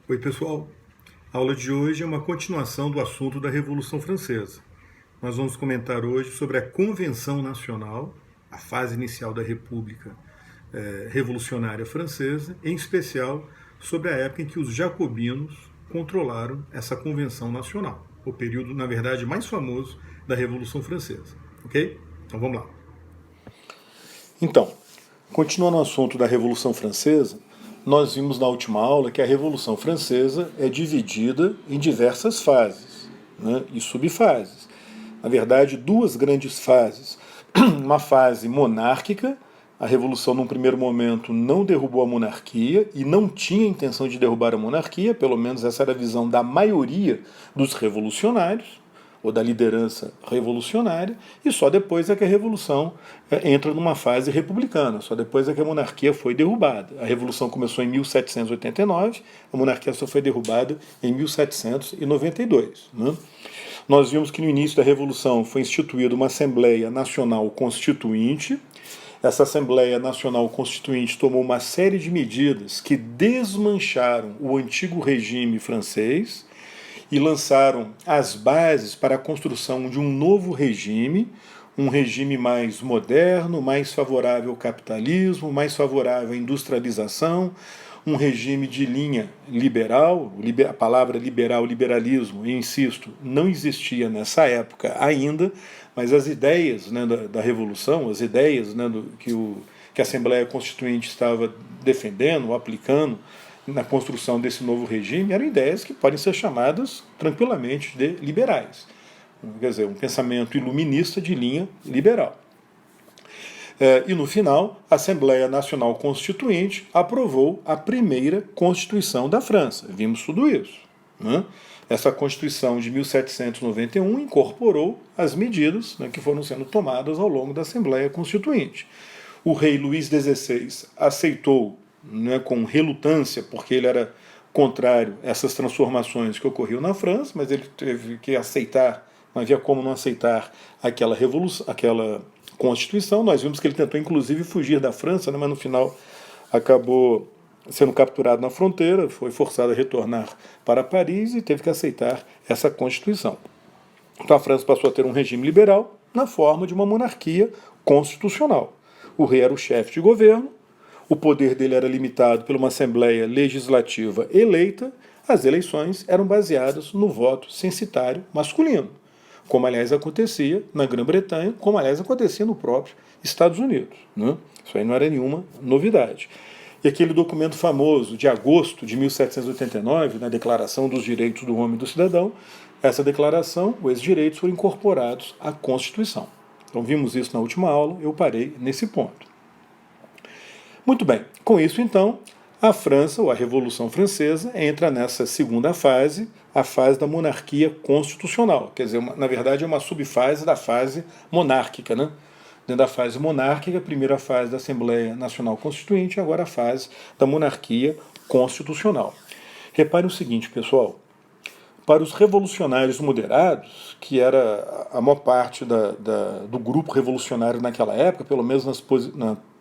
Oi, pessoal. A aula de hoje é uma continuação do assunto da Revolução Francesa. Nós vamos comentar hoje sobre a Convenção Nacional, a fase inicial da República Revolucionária Francesa, em especial sobre a época em que os jacobinos controlaram essa Convenção Nacional, o período, na verdade, mais famoso da Revolução Francesa. Ok? Então vamos lá. Então, continuando o assunto da Revolução Francesa, nós vimos na última aula que a Revolução Francesa é dividida em diversas fases, né, e subfases. Na verdade, duas grandes fases. Uma fase monárquica, a Revolução, num primeiro momento, não derrubou a monarquia e não tinha intenção de derrubar a monarquia, pelo menos essa era a visão da maioria dos revolucionários, ou da liderança revolucionária, e só depois é que a Revolução entra numa fase republicana, só depois é que a monarquia foi derrubada. A Revolução começou em 1789, a monarquia só foi derrubada em 1792. Né? Nós vimos que no início da Revolução foi instituída uma Assembleia Nacional Constituinte. Essa Assembleia Nacional Constituinte tomou uma série de medidas que desmancharam o antigo regime francês e lançaram as bases para a construção de um novo regime, um regime mais moderno, mais favorável ao capitalismo, mais favorável à industrialização, um regime de linha liberal. A palavra liberal, liberalismo, eu insisto, não existia nessa época ainda, mas as ideias, né, da Revolução, as ideias, né, que a Assembleia Constituinte estava defendendo, aplicando, na construção desse novo regime, eram ideias que podem ser chamadas tranquilamente de liberais. Quer dizer, um pensamento iluminista de linha liberal. E no final, a Assembleia Nacional Constituinte aprovou a primeira Constituição da França. Vimos tudo isso. Né? Essa Constituição de 1791 incorporou as medidas, né, que foram sendo tomadas ao longo da Assembleia Constituinte. O rei Luís XVI aceitou, né, com relutância, porque ele era contrário a essas transformações que ocorriam na França, mas ele teve que aceitar, não havia como não aceitar aquela revolução, aquela Constituição. Nós vimos que ele tentou inclusive fugir da França, né, mas no final acabou sendo capturado na fronteira, foi forçado a retornar para Paris e teve que aceitar essa Constituição. Então a França passou a ter um regime liberal na forma de uma monarquia constitucional. O rei era o chefe de governo, o poder dele era limitado por uma Assembleia Legislativa eleita, as eleições eram baseadas no voto censitário masculino, como aliás acontecia na Grã-Bretanha, como aliás acontecia no próprio Estados Unidos. Né? Isso aí não era nenhuma novidade. E aquele documento famoso de agosto de 1789, na Declaração dos Direitos do Homem e do Cidadão, essa declaração, esses direitos foram incorporados à Constituição. Então vimos isso na última aula, eu parei nesse ponto. Muito bem, com isso então, a França, ou a Revolução Francesa, entra nessa segunda fase, a fase da monarquia constitucional. Quer dizer, na verdade é uma subfase da fase monárquica, né? Dentro da fase monárquica, a primeira fase da Assembleia Nacional Constituinte, agora a fase da monarquia constitucional. Reparem o seguinte, pessoal, para os revolucionários moderados, que era a maior parte do grupo revolucionário naquela época, pelo menos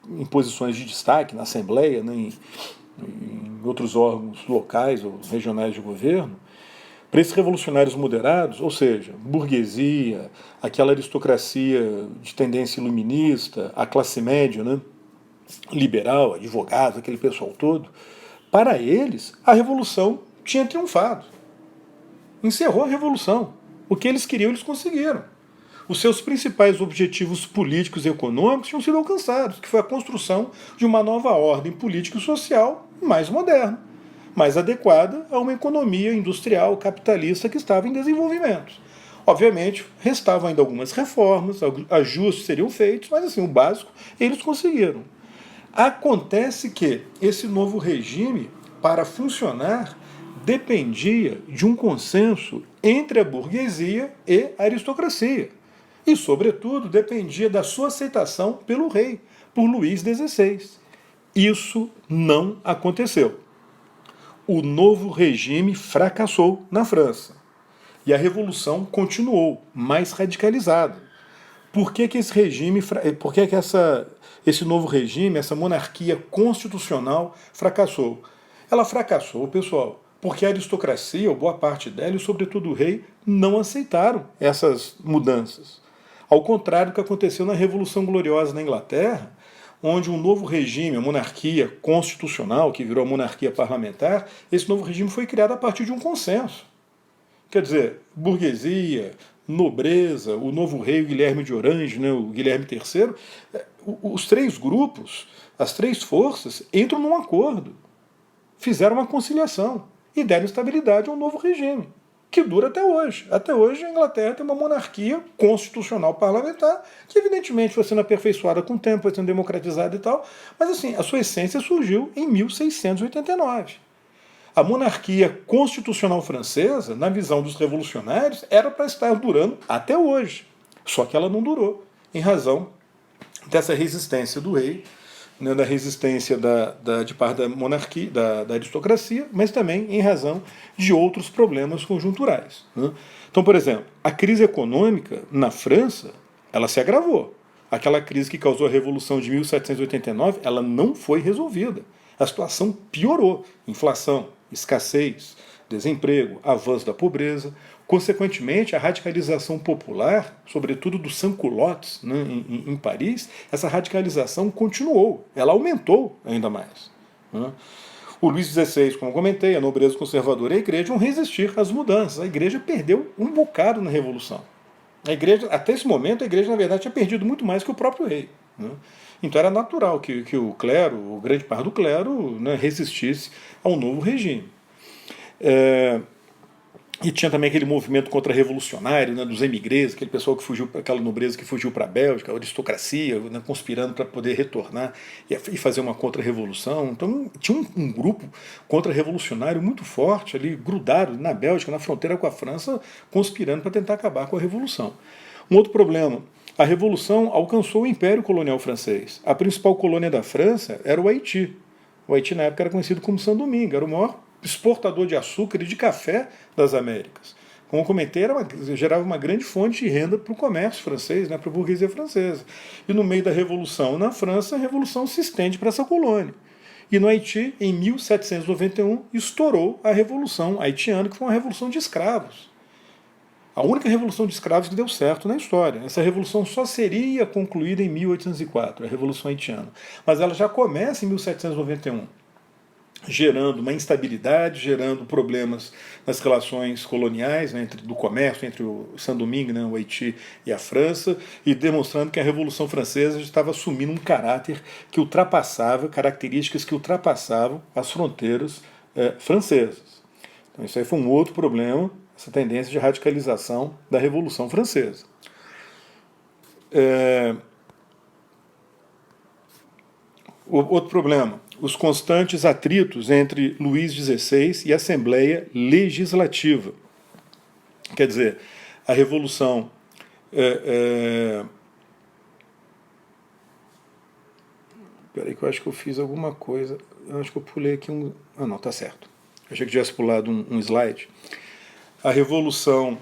em posições de destaque, na Assembleia, né, em outros órgãos locais ou regionais de governo, para esses revolucionários moderados, ou seja, burguesia, aquela aristocracia de tendência iluminista, a classe média, né, liberal, advogados, aquele pessoal todo, para eles a revolução tinha triunfado. Encerrou a revolução. O que eles queriam, eles conseguiram. Os seus principais objetivos políticos e econômicos tinham sido alcançados, que foi a construção de uma nova ordem política e social mais moderna, mais adequada a uma economia industrial capitalista que estava em desenvolvimento. Obviamente, restavam ainda algumas reformas, ajustes seriam feitos, mas assim, o básico eles conseguiram. Acontece que esse novo regime, para funcionar, dependia de um consenso entre a burguesia e a aristocracia. E, sobretudo, dependia da sua aceitação pelo rei, por Luís XVI. Isso não aconteceu. O novo regime fracassou na França. E a revolução continuou, mais radicalizada. Por que esse novo regime, essa monarquia constitucional fracassou? Ela fracassou, pessoal, porque a aristocracia, ou boa parte dela, e sobretudo o rei, não aceitaram essas mudanças. Ao contrário do que aconteceu na Revolução Gloriosa na Inglaterra, onde um novo regime, a monarquia constitucional, que virou a monarquia parlamentar, esse novo regime foi criado a partir de um consenso. Quer dizer, burguesia, nobreza, o novo rei, o Guilherme de Orange, né, o Guilherme III, os três grupos, as três forças, entram num acordo, fizeram uma conciliação e deram estabilidade a um novo regime, que dura até hoje. Até hoje a Inglaterra tem uma monarquia constitucional parlamentar, que evidentemente foi sendo aperfeiçoada com o tempo, foi sendo democratizada e tal, mas assim, a sua essência surgiu em 1689. A monarquia constitucional francesa, na visão dos revolucionários, era para estar durando até hoje. Só que ela não durou, em razão dessa resistência do rei, né, da resistência de parte da monarquia, da aristocracia, mas também em razão de outros problemas conjunturais. Né? Então, por exemplo, a crise econômica na França, ela se agravou. Aquela crise que causou a Revolução de 1789, ela não foi resolvida. A situação piorou. Inflação, escassez, desemprego, avanço da pobreza. Consequentemente, a radicalização popular, sobretudo dos sans-culottes, né, em Paris, essa radicalização continuou, ela aumentou ainda mais. Né? O Luís XVI, como eu comentei, a nobreza conservadora e a igreja vão resistir às mudanças. A igreja perdeu um bocado na Revolução. A igreja, até esse momento, a igreja, na verdade, tinha perdido muito mais que o próprio rei. Né? Então era natural que o clero, o grande parte do clero, né, resistisse a um novo regime. E tinha também aquele movimento contra-revolucionário, né, dos emigrês, aquele pessoal que fugiu, aquela nobreza que fugiu para a Bélgica, a aristocracia, né, conspirando para poder retornar e fazer uma contra-revolução. Então tinha um grupo contra-revolucionário muito forte ali, grudado na Bélgica, na fronteira com a França, conspirando para tentar acabar com a revolução. Um outro problema, a revolução alcançou o Império Colonial Francês. A principal colônia da França era o Haiti. O Haiti na época era conhecido como Saint-Domingue, era o maior exportador de açúcar e de café das Américas. Como eu comentei, gerava uma grande fonte de renda para o comércio francês, né, para a burguesia francesa. E no meio da Revolução na França, a Revolução se estende para essa colônia. E no Haiti, em 1791, estourou a Revolução Haitiana, que foi uma revolução de escravos. A única revolução de escravos que deu certo na história. Essa revolução só seria concluída em 1804, a Revolução Haitiana. Mas ela já começa em 1791. Gerando uma instabilidade, gerando problemas nas relações coloniais, né, do comércio entre o Saint-Domingue, né, o Haiti e a França, e demonstrando que a Revolução Francesa estava assumindo um caráter que ultrapassava, características que ultrapassavam as fronteiras francesas. Então isso aí foi um outro problema, essa tendência de radicalização da Revolução Francesa. Outro problema, os constantes atritos entre Luís XVI e a Assembleia Legislativa. Quer dizer, a Revolução Peraí que eu acho que eu fiz alguma coisa, eu acho que eu pulei aqui um... Ah não, tá certo. Eu achei que tivesse pulado um slide. A Revolução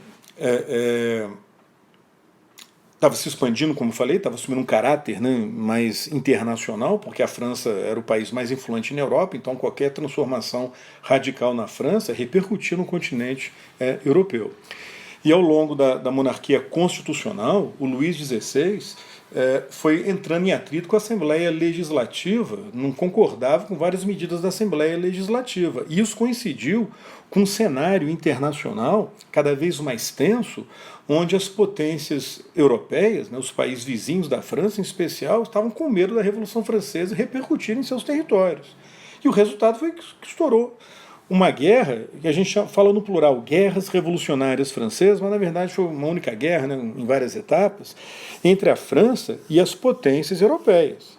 estava se expandindo, como eu falei, estava assumindo um caráter, né, mais internacional, porque a França era o país mais influente na Europa, então qualquer transformação radical na França repercutia no continente europeu. E ao longo da monarquia constitucional, o Luís XVI foi entrando em atrito com a Assembleia Legislativa, não concordava com várias medidas da Assembleia Legislativa. E isso coincidiu com um cenário internacional cada vez mais tenso, onde as potências europeias, né, os países vizinhos da França em especial, estavam com medo da Revolução Francesa repercutir em seus territórios. E o resultado foi que estourou uma guerra, que a gente fala no plural, guerras revolucionárias francesas, mas na verdade foi uma única guerra, né, em várias etapas, entre a França e as potências europeias.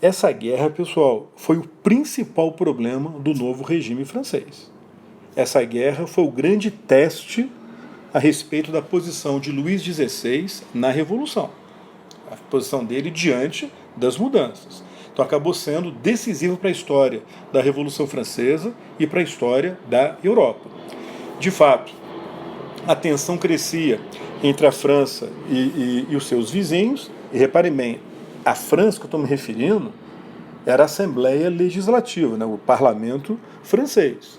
Essa guerra, pessoal, foi o principal problema do novo regime francês. Essa guerra foi o grande teste a respeito da posição de Luís XVI na Revolução, a posição dele diante das mudanças. Então acabou sendo decisivo para a história da Revolução Francesa e para a história da Europa. De fato, a tensão crescia entre a França e os seus vizinhos, e reparem bem, a França que eu estou me referindo era a Assembleia Legislativa, né, o parlamento francês.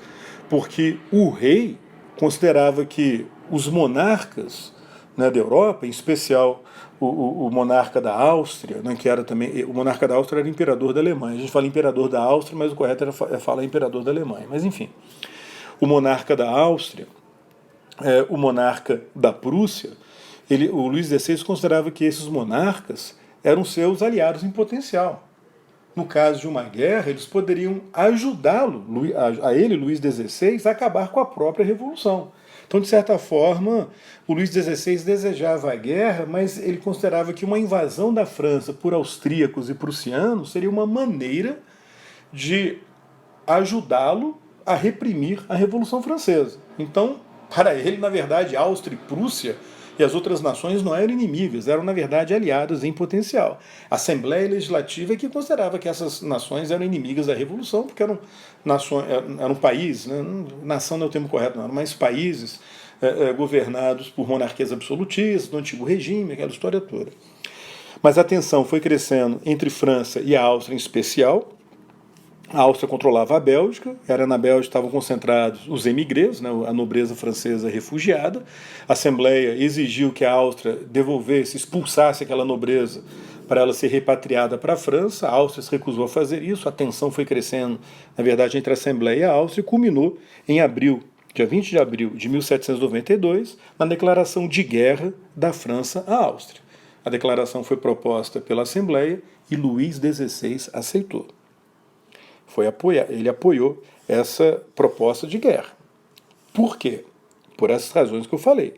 porque o rei considerava que os monarcas, né, da Europa, em especial o monarca da Áustria, né, que era também, o monarca da Áustria era imperador da Alemanha. A gente fala imperador da Áustria, mas o correto é falar imperador da Alemanha. Mas enfim, o monarca da Áustria, o monarca da Prússia, o Luís XVI considerava que esses monarcas eram seus aliados em potencial. No caso de uma guerra, eles poderiam ajudá-lo, a ele, Luís XVI, a acabar com a própria revolução. Então, de certa forma, o Luís XVI desejava a guerra, mas ele considerava que uma invasão da França por austríacos e prussianos seria uma maneira de ajudá-lo a reprimir a Revolução Francesa. Então, para ele, na verdade, Áustria e Prússia e as outras nações não eram inimigas, eram, na verdade, aliadas em potencial. A Assembleia Legislativa é que considerava que essas nações eram inimigas da Revolução, porque eram países, né? Nação não é o termo correto, não, mas países governados por monarquias absolutistas, do antigo regime, aquela história toda. Mas a tensão foi crescendo entre França e a Áustria em especial. A Áustria controlava a Bélgica, na Bélgica estavam concentrados os emigrês, né, a nobreza francesa refugiada. A Assembleia exigiu que a Áustria devolvesse, expulsasse aquela nobreza para ela ser repatriada para a França. A Áustria se recusou a fazer isso, a tensão foi crescendo, na verdade, entre a Assembleia e a Áustria, e culminou em abril, dia 20 de abril de 1792, na declaração de guerra da França à Áustria. A declaração foi proposta pela Assembleia e Luís XVI aceitou. Ele apoiou essa proposta de guerra. Por quê? Por essas razões que eu falei.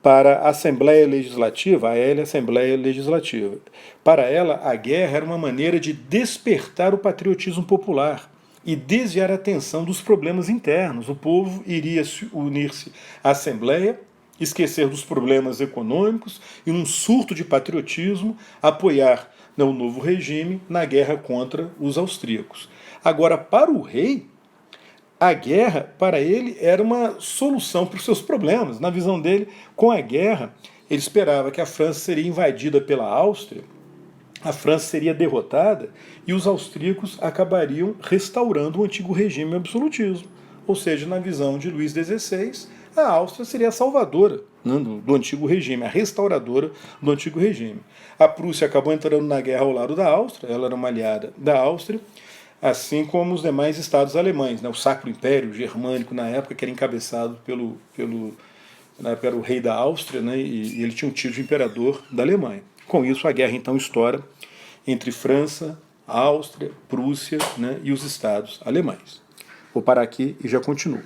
Para a Assembleia Legislativa, a Assembleia Legislativa, para ela a guerra era uma maneira de despertar o patriotismo popular e desviar a atenção dos problemas internos. O povo iria unir-se à Assembleia, esquecer dos problemas econômicos e, num surto de patriotismo, apoiar o novo regime na guerra contra os austríacos. Agora, para o rei, a guerra, para ele, era uma solução para os seus problemas. Na visão dele, com a guerra, ele esperava que a França seria invadida pela Áustria, a França seria derrotada e os austríacos acabariam restaurando o antigo regime absolutismo. Ou seja, na visão de Luís XVI, a Áustria seria a salvadora do antigo regime, a restauradora do antigo regime. A Prússia acabou entrando na guerra ao lado da Áustria, ela era uma aliada da Áustria, assim como os demais estados alemães, né? O Sacro Império Germânico, na época, que era encabeçado pelo rei da Áustria, né? E ele tinha um título de imperador da Alemanha. Com isso, a guerra, então, estoura entre França, Áustria, Prússia, né? E os estados alemães. Vou parar aqui e já continuo.